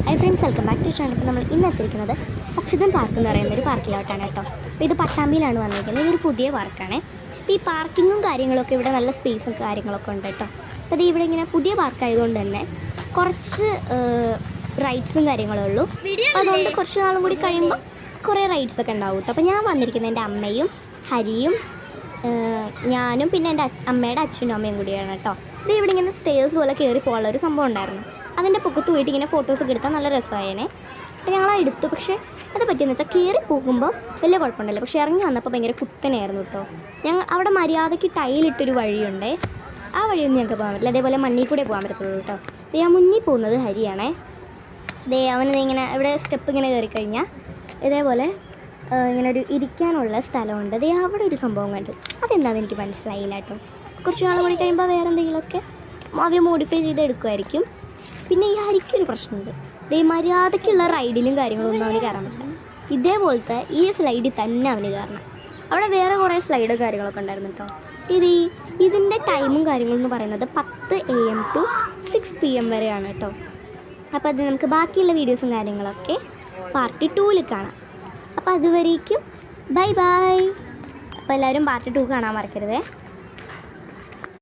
Hi friends, welcome back to channel. ഇപ്പോൾ നമ്മൾ ഇന്ന് എത്തിയിരിക്കുന്നത് ഓക്സിജൻ പാർക്ക് എന്ന് പറയുന്ന ഒരു പാർക്കിലോട്ടാണ് കേട്ടോ. അപ്പോൾ ഇത് പട്ടാമ്പിയിലാണ് വന്നിരിക്കുന്നത്. ഇതൊരു പുതിയ പാർക്കാണ്. അപ്പോൾ ഈ പാർക്കിങ്ങും കാര്യങ്ങളൊക്കെ ഇവിടെ നല്ല സ്പേസും കാര്യങ്ങളൊക്കെ ഉണ്ട് കേട്ടോ. അപ്പോൾ ഇത് ഇവിടെ ഇങ്ങനെ പുതിയ പാർക്കായതുകൊണ്ട് തന്നെ കുറച്ച് റൈഡ്സും കാര്യങ്ങളേ ഉള്ളൂ. അതുകൊണ്ട് കുറച്ച് നാളും കൂടി കഴിയുമ്പോൾ കുറേ റൈഡ്സൊക്കെ ഉണ്ടാവും കേട്ടോ. അപ്പോൾ ഞാൻ വന്നിരിക്കുന്നത് എൻ്റെ അമ്മയും ഹരിയും ഞാനും പിന്നെ എൻ്റെ അമ്മയുടെ അച്ഛനും അമ്മയും കൂടിയാണ് കേട്ടോ. ഇത് ഇവിടെ ഇങ്ങനെ സ്റ്റേഴ്സ് പോലെ കയറി പോകാനുള്ള ഒരു സംഭവം ഉണ്ടായിരുന്നു. അതിൻ്റെ പൊക്കത്ത് പോയിട്ട് ഇങ്ങനെ ഫോട്ടോസൊക്കെ എടുത്താൽ നല്ല രസമായേനെ. അപ്പോൾ ഞങ്ങളാ എടുത്തു. പക്ഷേ അത് പറ്റിയെന്ന് വെച്ചാൽ കയറി പോകുമ്പോൾ വലിയ കുഴപ്പമുണ്ടല്ലോ, പക്ഷേ ഇറങ്ങി വന്നപ്പോൾ ഭയങ്കര കുത്തനെയായിരുന്നു കേട്ടോ. ഞങ്ങൾ അവിടെ മര്യാദയ്ക്ക് ടൈലിട്ടൊരു വഴിയുണ്ടേ, ആ വഴിയൊന്നും ഞങ്ങൾക്ക് പോകാൻ പറ്റില്ല. അതേപോലെ മണ്ണിൽ കൂടെ പോകാൻ പറ്റത്തുള്ളൂ കേട്ടോ. അപ്പോൾ ഞാൻ മുന്നിൽ പോകുന്നത് ഹരിയാണേ. അവന് ഇങ്ങനെ ഇവിടെ സ്റ്റെപ്പ് ഇങ്ങനെ കയറി കഴിഞ്ഞാൽ ഇതേപോലെ ഇങ്ങനെ ഒരു ഇരിക്കാനുള്ള സ്ഥലമുണ്ട്. അവിടെ ഒരു സംഭവം കണ്ടു. അതെന്താണെന്ന് എനിക്ക് മനസ്സിലായില്ല കേട്ടോ. കുറച്ച് നാൾ കൂടി കഴിയുമ്പോൾ വേറെ എന്തെങ്കിലുമൊക്കെ അവർ മോഡിഫൈ ചെയ്ത് എടുക്കുമായിരിക്കും. പിന്നെ ഈ ഹരിക്കൊരു പ്രശ്നമുണ്ട്. മര്യാദയ്ക്കുള്ള റൈഡിലും കാര്യങ്ങളൊന്നും അവന് കയറാൻ പറ്റില്ല. ഇതേപോലത്തെ ഈ സ്ലൈഡിൽ തന്നെ അവന് കയറണം. അവിടെ വേറെ കുറേ സ്ലൈഡും കാര്യങ്ങളൊക്കെ ഉണ്ടായിരുന്നു കേട്ടോ. ഇതിൻ്റെ ടൈമും കാര്യങ്ങളെന്ന് പറയുന്നത് 10 AM to 6 PM വരെയാണ് കേട്ടോ. അപ്പോൾ അത് നമുക്ക് ബാക്കിയുള്ള വീഡിയോസും കാര്യങ്ങളൊക്കെ പാർട്ട് 2-ൽ കാണാം. അപ്പോൾ അതുവരേക്കും ബൈ ബൈ. അപ്പോൾ എല്ലാവരും പാർട്ട് 2 കാണാൻ മറക്കരുതേ.